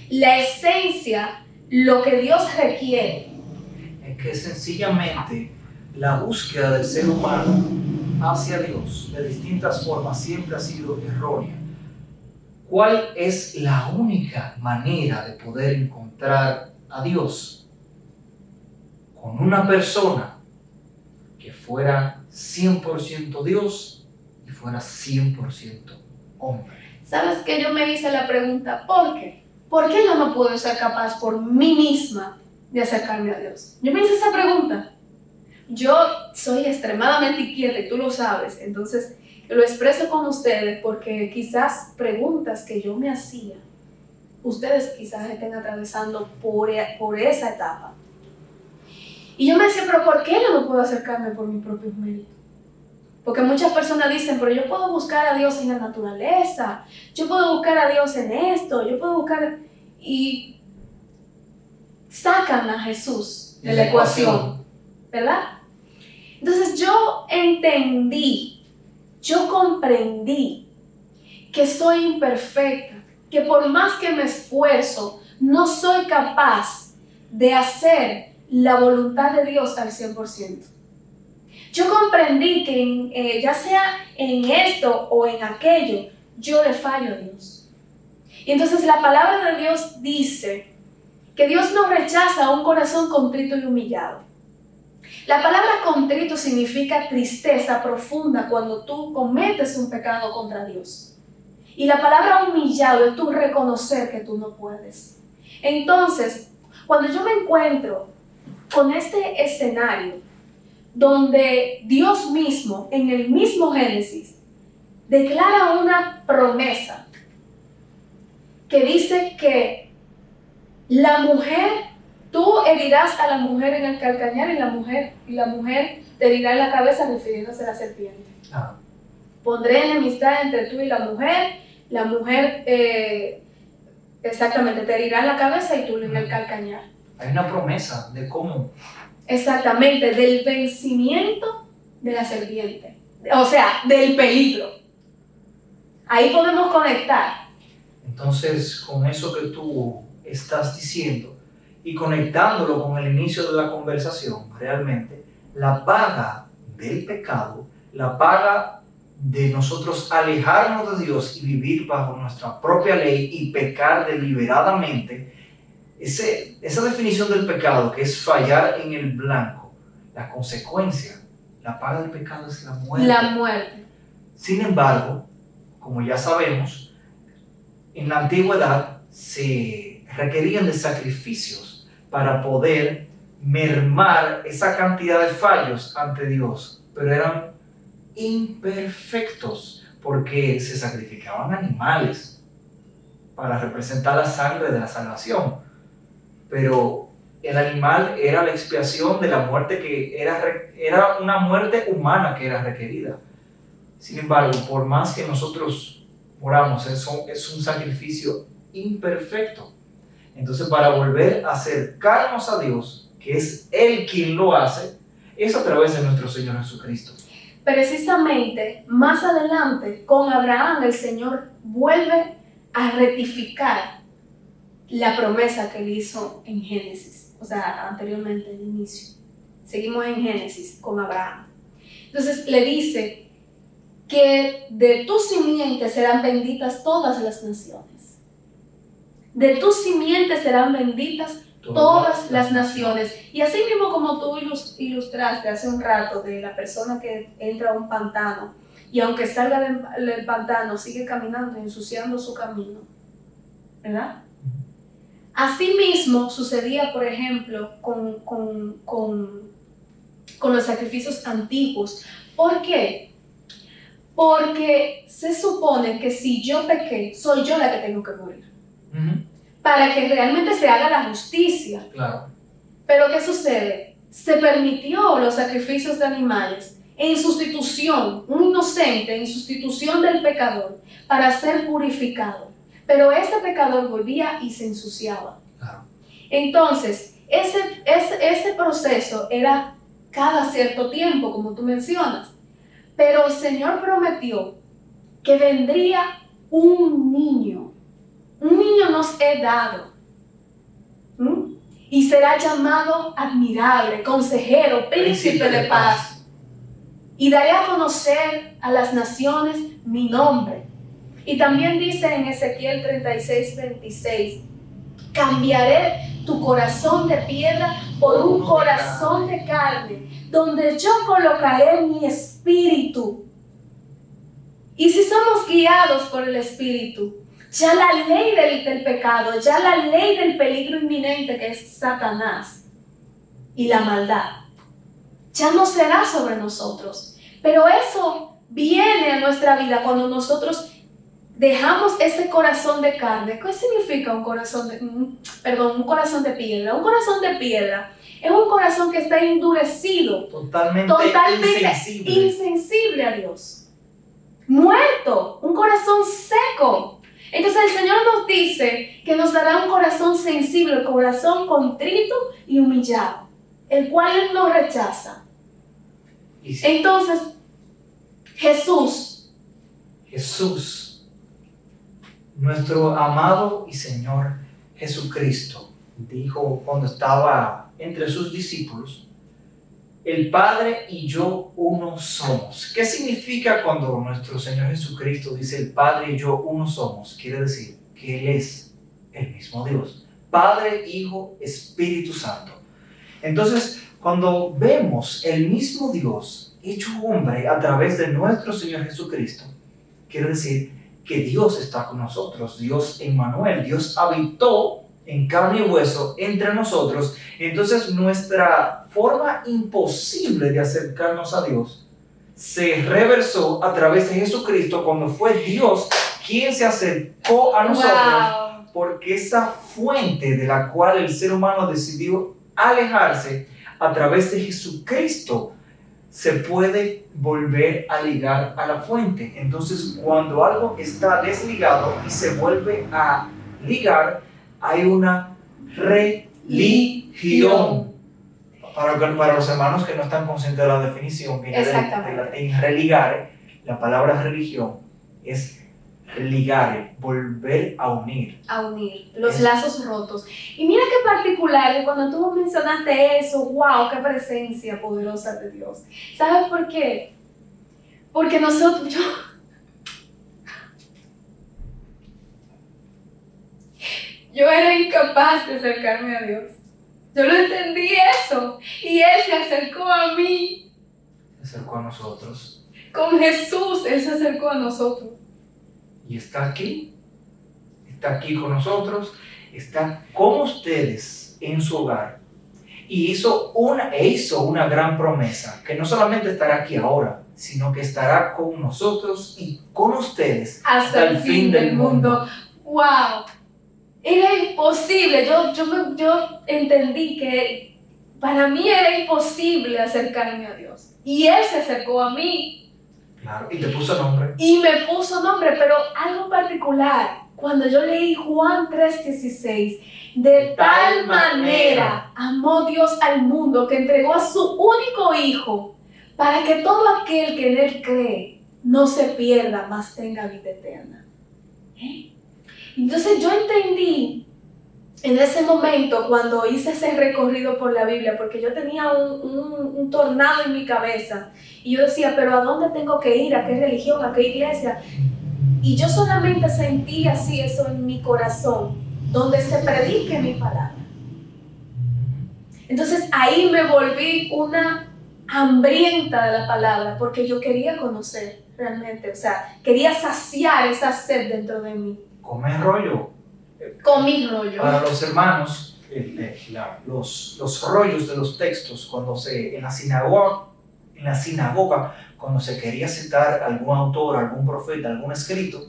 esencia, lo que Dios requiere. Es que sencillamente la búsqueda del ser humano hacia Dios de distintas formas siempre ha sido errónea. ¿Cuál es la única manera de poder encontrar a Dios? Con una persona que fuera 100% Dios y fuera 100% hombre. ¿Sabes que yo me hice la pregunta? ¿Por qué? ¿Por qué yo no puedo ser capaz por mí misma de acercarme a Dios? Yo me hice esa pregunta. Yo soy extremadamente inquieta y tú lo sabes, entonces lo expreso con ustedes porque quizás preguntas que yo me hacía, ustedes quizás estén atravesando por esa etapa. Y yo me decía, pero ¿por qué yo no puedo acercarme por mis propios méritos? Porque muchas personas dicen, pero yo puedo buscar a Dios en la naturaleza, yo puedo buscar a Dios en esto, yo puedo buscar... Y sacan a Jesús de la ecuación, ¿verdad? Entonces yo comprendí que soy imperfecta, que por más que me esfuerzo, no soy capaz de hacer la voluntad de Dios al 100%. Yo comprendí que ya sea en esto o en aquello, yo le fallo a Dios. Y entonces la palabra de Dios dice que Dios no rechaza un corazón contrito y humillado. La palabra contrito significa tristeza profunda cuando tú cometes un pecado contra Dios. Y la palabra humillado es tú reconocer que tú no puedes. Entonces, cuando yo me encuentro con este escenario donde Dios mismo, en el mismo Génesis, declara una promesa que dice que la mujer, tú herirás a la mujer en el calcañar y la mujer te herirá en la cabeza, refiriéndose a la serpiente. Pondré enemistad entre tú y la mujer exactamente te herirá en la cabeza y tú en el calcañar. Hay una promesa de cómo. Exactamente, del vencimiento de la serpiente, o sea, del peligro. Ahí podemos conectar. Entonces, con eso que tú estás diciendo y conectándolo con el inicio de la conversación, realmente la paga del pecado, la paga de nosotros alejarnos de Dios y vivir bajo nuestra propia ley y pecar deliberadamente, esa definición del pecado, que es fallar en el blanco, la consecuencia, la paga del pecado es la muerte. La muerte. Sin embargo, como ya sabemos, en la antigüedad se requerían de sacrificios para poder mermar esa cantidad de fallos ante Dios, pero eran imperfectos porque se sacrificaban animales para representar la sangre de la salvación. Pero El animal era la expiación de la muerte que era una muerte humana que era requerida. Sin embargo, por más que nosotros moramos, es un sacrificio imperfecto. Entonces, para volver a acercarnos a Dios, que es Él quien lo hace, es a través de nuestro Señor Jesucristo. Precisamente, más adelante, con Abraham, el Señor vuelve a rectificar la promesa que él hizo en Génesis, o sea, anteriormente, en el inicio. Seguimos en Génesis con Abraham. Entonces le dice que de tu simiente serán benditas todas las naciones. De tu simiente serán benditas todas las naciones. Y así mismo como tú ilustraste hace un rato de la persona que entra a un pantano y aunque salga del pantano sigue caminando y ensuciando su camino, ¿verdad? Así mismo sucedía, por ejemplo, con los sacrificios antiguos. ¿Por qué? Porque se supone que si yo pequé, soy yo la que tengo que morir. Para que realmente se haga la justicia. Claro. Pero ¿qué sucede? Se permitió los sacrificios de animales en sustitución, un inocente en sustitución del pecador, para ser purificado. Pero ese pecador volvía y se ensuciaba. Claro. Entonces, ese proceso era cada cierto tiempo, como tú mencionas. Pero el Señor prometió que vendría un niño. Un niño nos he dado. Y será llamado admirable, consejero, príncipe de paz. Y daré a conocer a las naciones mi nombre. Y también dice en Ezequiel 36:26, cambiaré tu corazón de piedra por un corazón de carne, donde yo colocaré mi espíritu. Y si somos guiados por el espíritu, ya la ley del pecado, ya la ley del peligro inminente que es Satanás y la maldad, ya no será sobre nosotros. Pero eso viene a nuestra vida cuando nosotros dejamos ese corazón de carne. ¿Qué significa un corazón de piedra? Un corazón de piedra es un corazón que está endurecido, totalmente insensible a Dios. Muerto, un corazón seco. Entonces el Señor nos dice que nos dará un corazón sensible, un corazón contrito y humillado, el cual Él no rechaza. Entonces, Jesús, nuestro amado y Señor Jesucristo, dijo cuando estaba entre sus discípulos, el Padre y yo uno somos. ¿Qué significa cuando nuestro Señor Jesucristo dice el Padre y yo uno somos? Quiere decir que Él es el mismo Dios. Padre, Hijo, Espíritu Santo. Entonces, cuando vemos el mismo Dios hecho hombre a través de nuestro Señor Jesucristo, quiere decir que Dios está con nosotros. Dios Emmanuel, Dios habitó en carne y hueso entre nosotros. Entonces nuestra forma imposible de acercarnos a Dios se reversó a través de Jesucristo cuando fue Dios quien se acercó a nosotros. Wow. Porque esa fuente de la cual el ser humano decidió alejarse, a través de Jesucristo se puede volver a ligar a la fuente. Entonces cuando algo está desligado y se vuelve a ligar, hay una religión. Para los hermanos que no están conscientes de la definición, viene del latín religare. La palabra religión es ligare, volver a unir. Los lazos rotos. Y mira qué particular, cuando tú mencionaste eso, wow, qué presencia poderosa de Dios. ¿Sabes por qué? Porque yo era incapaz de acercarme a Dios. Yo no entendí eso. Y Él se acercó a mí. Se acercó a nosotros. Con Jesús, Él se acercó a nosotros. Y está aquí con nosotros, está con ustedes en su hogar. Y hizo una gran promesa, que no solamente estará aquí ahora, sino que estará con nosotros y con ustedes hasta el fin del mundo. ¡Wow! era imposible. Yo entendí que para mí era imposible acercarme a Dios. Y Él se acercó a mí. Claro, y te puso nombre. Y me puso nombre, pero algo particular. Cuando yo leí Juan 3:16, de tal manera amó Dios al mundo que entregó a su único Hijo para que todo aquel que en Él cree no se pierda, mas tenga vida eterna. Entonces yo entendí en ese momento cuando hice ese recorrido por la Biblia, porque yo tenía un tornado en mi cabeza y yo decía, pero ¿a dónde tengo que ir? ¿A qué religión? ¿A qué iglesia? Y yo solamente sentí así eso en mi corazón, donde se predique mi palabra. Entonces ahí me volví una hambrienta de la palabra, porque yo quería conocer realmente, o sea, quería saciar esa sed dentro de mí. Comer rollo. Con mi rollo. Para los hermanos, los rollos de los textos, cuando en la sinagoga, cuando se quería citar algún autor, algún profeta, algún escrito,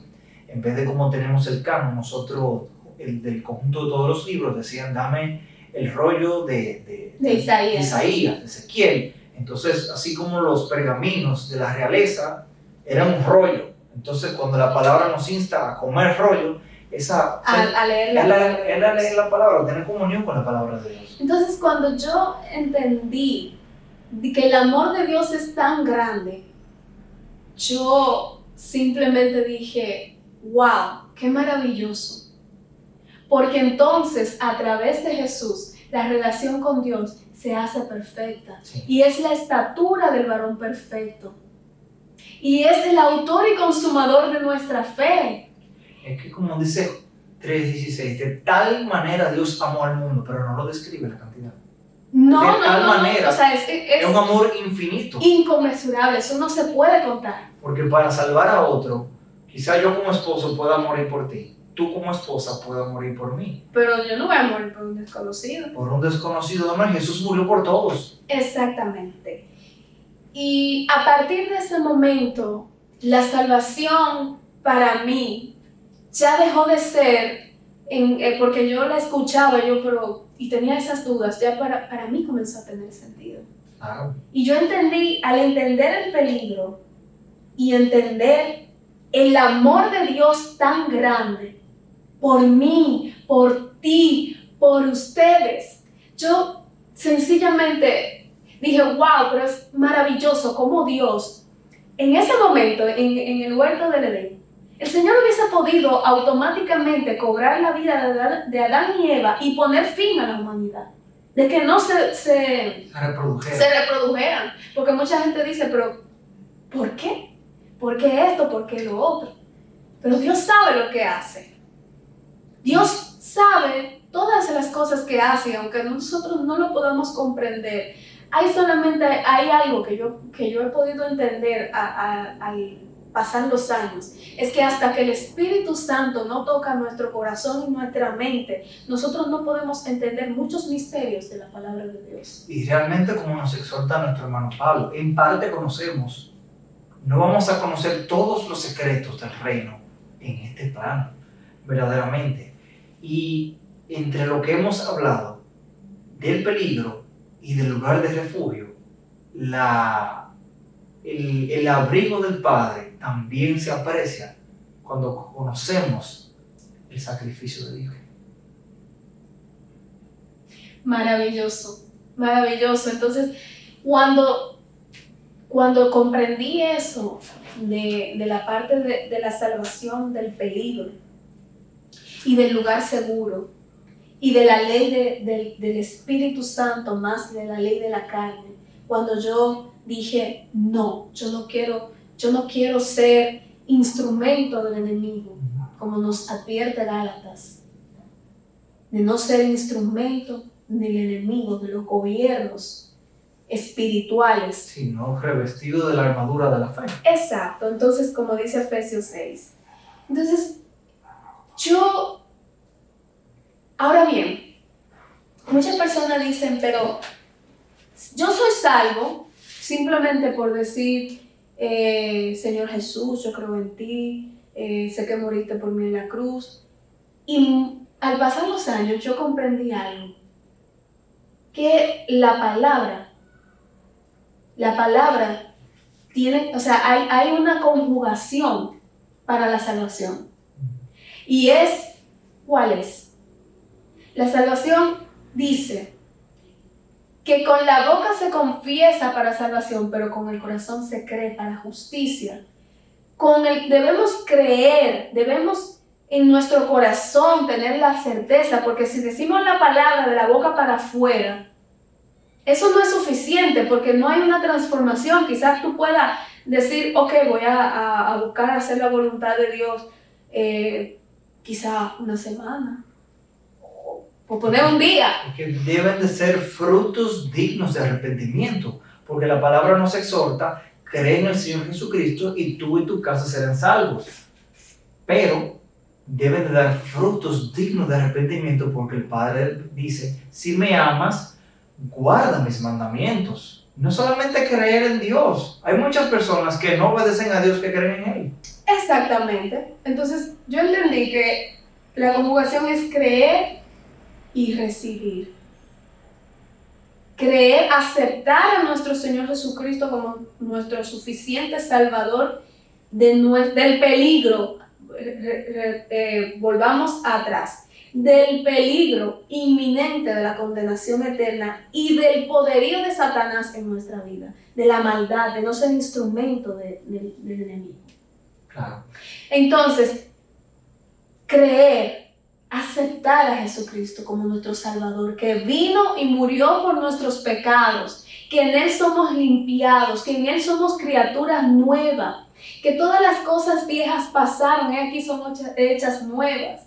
en vez de como tenemos el canon, nosotros, el del conjunto de todos los libros, decían, dame el rollo de Isaías, de Ezequiel. Entonces, así como los pergaminos de la realeza eran un rollo. Entonces, cuando la palabra nos insta a comer rollo, a leer la palabra, tener comunión con la palabra de Dios. Entonces, cuando yo entendí que el amor de Dios es tan grande, yo simplemente dije, wow, qué maravilloso. Porque entonces, a través de Jesús, la relación con Dios se hace perfecta. Sí. Y es la estatura del varón perfecto. Y es el autor y consumador de nuestra fe. Es que como dice 3:16, de tal manera Dios amó al mundo, pero no lo describe la cantidad. No, manera. O sea, es un amor infinito. Inconmensurable, eso no se puede contar. Porque para salvar a otro, quizá yo como esposo pueda morir por ti, tú como esposa puedas morir por mí. Pero yo no voy a morir por un desconocido. Por un desconocido, no, Jesús murió por todos. Exactamente. Y a partir de ese momento, la salvación para mí ya dejó de ser, porque yo la escuchaba, y tenía esas dudas, ya para mí comenzó a tener sentido. Claro. Y yo entendí, al entender el peligro y entender el amor de Dios tan grande por mí, por ti, por ustedes, yo sencillamente dije, wow, pero es maravilloso cómo Dios, en ese momento, en el huerto del Edén, el Señor hubiese podido automáticamente cobrar la vida de Adán y Eva y poner fin a la humanidad, de que no se reprodujeran. Porque mucha gente dice, pero ¿por qué? ¿Por qué esto? ¿Por qué lo otro? Pero Dios sabe lo que hace. Dios sabe todas las cosas que hace, aunque nosotros no lo podamos comprender. Hay algo que yo he podido entender al pasar los años, es que hasta que el Espíritu Santo no toca nuestro corazón y nuestra mente, nosotros no podemos entender muchos misterios de la palabra de Dios. Y realmente, como nos exhorta nuestro hermano Pablo, en parte conocemos, no vamos a conocer todos los secretos del reino en este plano, verdaderamente. Y entre lo que hemos hablado del peligro y del lugar de refugio, el abrigo del Padre también se aprecia cuando conocemos el sacrificio de Dios. Maravilloso, maravilloso. Entonces, cuando comprendí eso de la parte de la salvación del peligro y del lugar seguro y de la ley del Espíritu Santo más de la ley de la carne, cuando yo dije, no, yo no quiero ser instrumento del enemigo, como nos advierte Gálatas, de no ser instrumento del enemigo, de los gobiernos espirituales. Sino revestido de la armadura de la fe. Exacto, entonces como dice Efesios 6. Entonces, ahora bien, muchas personas dicen, pero yo soy salvo simplemente por decir, Señor Jesús, yo creo en ti, sé que moriste por mí en la cruz. Y al pasar los años yo comprendí algo, que la palabra tiene, o sea, hay una conjugación para la salvación. Y es, ¿cuál es? La salvación dice que con la boca se confiesa para salvación, pero con el corazón se cree para justicia. Debemos creer, debemos en nuestro corazón tener la certeza, porque si decimos la palabra de la boca para afuera, eso no es suficiente, porque no hay una transformación. Quizás tú puedas decir, ok, voy a buscar hacer la voluntad de Dios, quizá una semana, o poner un día. Que deben de ser frutos dignos de arrepentimiento, porque la palabra nos exhorta, cree en el Señor Jesucristo y tú y tu casa serán salvos. Pero deben de dar frutos dignos de arrepentimiento, porque el Padre dice, si me amas, guarda mis mandamientos. No solamente creer en Dios. Hay muchas personas que no obedecen a Dios, que creen en Él. Exactamente. Entonces yo entendí que la conjugación es creer y recibir. Creer, aceptar a nuestro Señor Jesucristo como nuestro suficiente Salvador del peligro. Volvamos atrás. Del peligro inminente de la condenación eterna y del poderío de Satanás en nuestra vida, de la maldad, de no ser instrumento del enemigo. Claro. Entonces, creer, aceptar a Jesucristo como nuestro Salvador, que vino y murió por nuestros pecados, que en Él somos limpiados, que en Él somos criaturas nuevas, que todas las cosas viejas pasaron y aquí son hechas nuevas.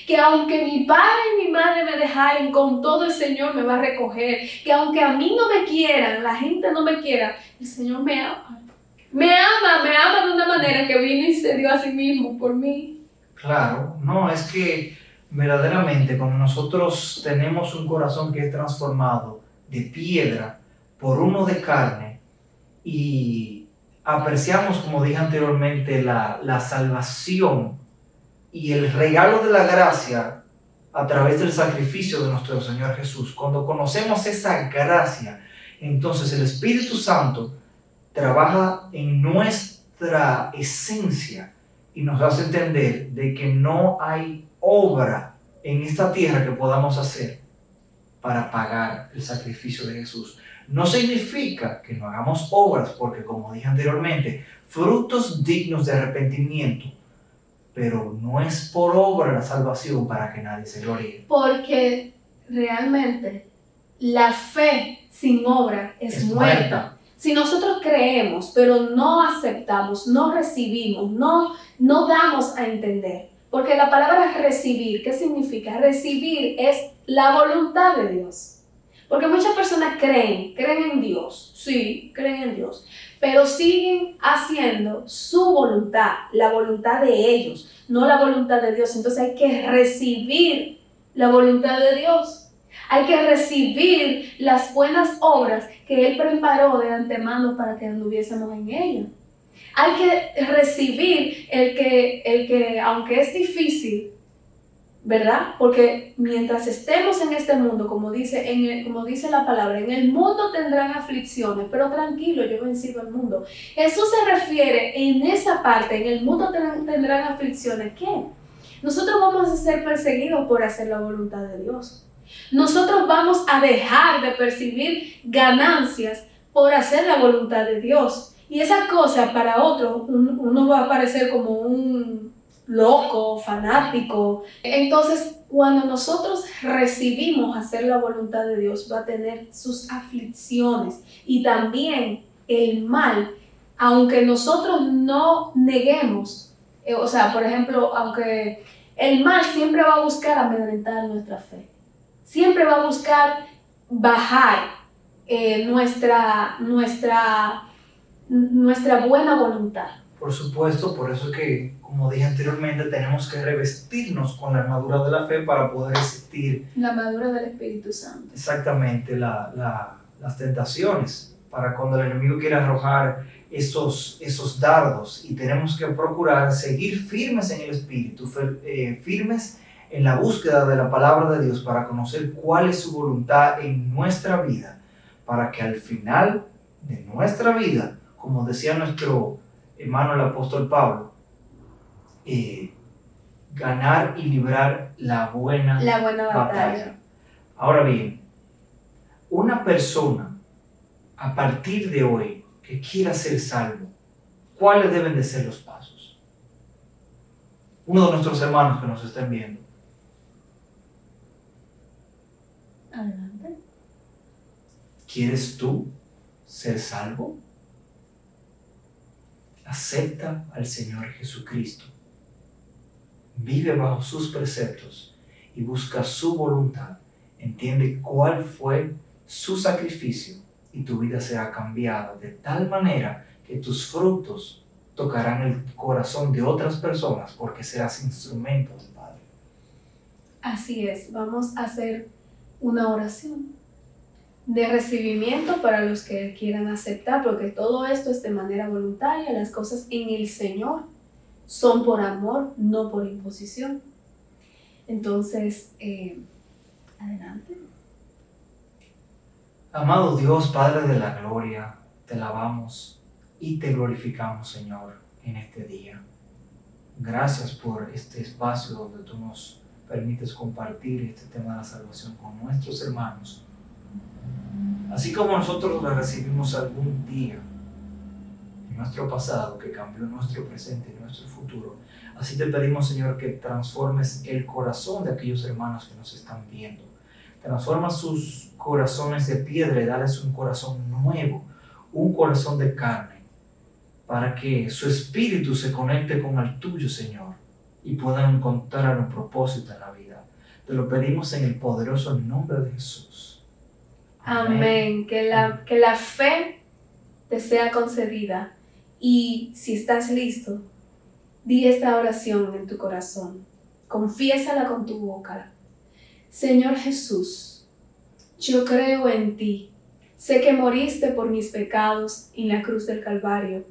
Que aunque mi padre y mi madre me dejaren, con todo el Señor me va a recoger. Que aunque a mí no me quieran, la gente no me quiera, el Señor me ama. Me ama de una manera que vino y se dio a sí mismo por mí. Claro, no, es que verdaderamente cuando nosotros tenemos un corazón que es transformado de piedra por uno de carne y apreciamos, como dije anteriormente, la salvación y el regalo de la gracia a través del sacrificio de nuestro Señor Jesús. Cuando conocemos esa gracia, entonces el Espíritu Santo trabaja en nuestra esencia y nos hace entender de que no hay obra en esta tierra que podamos hacer para pagar el sacrificio de Jesús. No significa que no hagamos obras, porque como dije anteriormente, frutos dignos de arrepentimiento, pero no es por obra la salvación para que nadie se gloríe. Porque realmente la fe sin obra es muerta. Si nosotros creemos, pero no aceptamos, no recibimos, no damos a entender. Porque la palabra recibir, ¿qué significa? Recibir es la voluntad de Dios. Porque muchas personas creen en Dios, sí, creen en Dios, pero siguen haciendo su voluntad, la voluntad de ellos, no la voluntad de Dios. Entonces hay que recibir la voluntad de Dios. Hay que recibir las buenas obras que Él preparó de antemano para que anduviésemos en ella. Hay que recibir el que aunque es difícil, ¿verdad? Porque mientras estemos en este mundo, como dice la palabra, en el mundo tendrán aflicciones, pero tranquilo, yo he vencido al mundo. Eso se refiere en esa parte, en el mundo tendrán aflicciones. ¿Qué? Nosotros vamos a ser perseguidos por hacer la voluntad de Dios. Nosotros vamos a dejar de percibir ganancias por hacer la voluntad de Dios. Y esa cosa para otros, uno va a parecer como un loco, fanático. Entonces, cuando nosotros recibimos hacer la voluntad de Dios, va a tener sus aflicciones y también el mal, aunque nosotros no neguemos. O sea, por ejemplo, aunque el mal siempre va a buscar amedrentar nuestra fe, siempre va a buscar bajar nuestra buena voluntad. Por supuesto, por eso es que, como dije anteriormente, tenemos que revestirnos con la armadura de la fe para poder resistir la armadura del Espíritu Santo. Exactamente, las tentaciones, para cuando el enemigo quiera arrojar esos dardos, y tenemos que procurar seguir firmes en el Espíritu, firmes en la búsqueda de la palabra de Dios para conocer cuál es su voluntad en nuestra vida, para que al final de nuestra vida, como decía nuestro hermano el apóstol Pablo, ganar y librar la buena batalla. Ahora bien, una persona a partir de hoy que quiera ser salvo, ¿cuáles deben de ser los pasos? Uno de nuestros hermanos que nos estén viendo. Adelante. ¿Quieres tú ser salvo? Acepta al Señor Jesucristo. Vive bajo sus preceptos y busca su voluntad. Entiende cuál fue su sacrificio y tu vida será cambiada de tal manera que tus frutos tocarán el corazón de otras personas porque serás instrumento del Padre. Así es, vamos a hacer una oración de recibimiento para los que quieran aceptar, porque todo esto es de manera voluntaria. Las cosas en el Señor son por amor, no por imposición. Entonces, adelante. Amado Dios, Padre de la gloria, te alabamos y te glorificamos, Señor, en este día. Gracias por este espacio donde tú nos permites compartir este tema de la salvación con nuestros hermanos. Así como nosotros la recibimos algún día en nuestro pasado que cambió nuestro presente y nuestro futuro, así te pedimos, Señor, que transformes el corazón de aquellos hermanos que nos están viendo. Transforma sus corazones de piedra y dales un corazón nuevo, un corazón de carne, para que su espíritu se conecte con el tuyo, Señor, y puedan encontrar un propósito en la vida. Te lo pedimos en el poderoso nombre de Jesús. Amén. Que la fe te sea concedida. Y si estás listo, di esta oración en tu corazón. Confiésala con tu boca. Señor Jesús, yo creo en ti. Sé que moriste por mis pecados en la cruz del Calvario,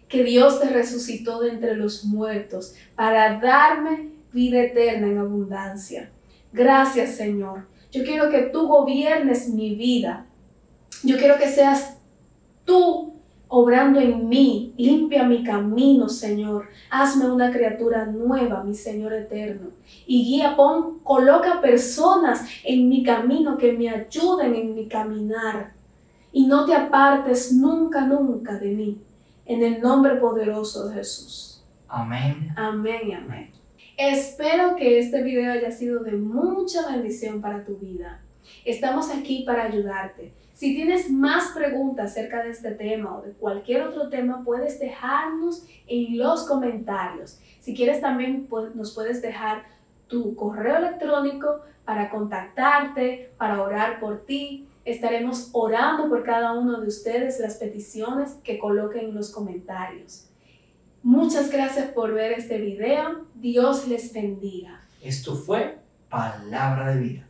que Dios te resucitó de entre los muertos para darme vida eterna en abundancia. Gracias, Señor. Yo quiero que tú gobiernes mi vida. Yo quiero que seas tú obrando en mí. Limpia mi camino, Señor. Hazme una criatura nueva, mi Señor eterno. Y guía, coloca personas en mi camino que me ayuden en mi caminar. Y no te apartes nunca, nunca de mí. En el nombre poderoso de Jesús. Amén. Amén y amén. Espero que este video haya sido de mucha bendición para tu vida. Estamos aquí para ayudarte. Si tienes más preguntas acerca de este tema o de cualquier otro tema, puedes dejarnos en los comentarios. Si quieres también nos puedes dejar tu correo electrónico para contactarte, para orar por ti. Estaremos orando por cada uno de ustedes las peticiones que coloquen en los comentarios. Muchas gracias por ver este video. Dios les bendiga. Esto fue Palabra de Vida.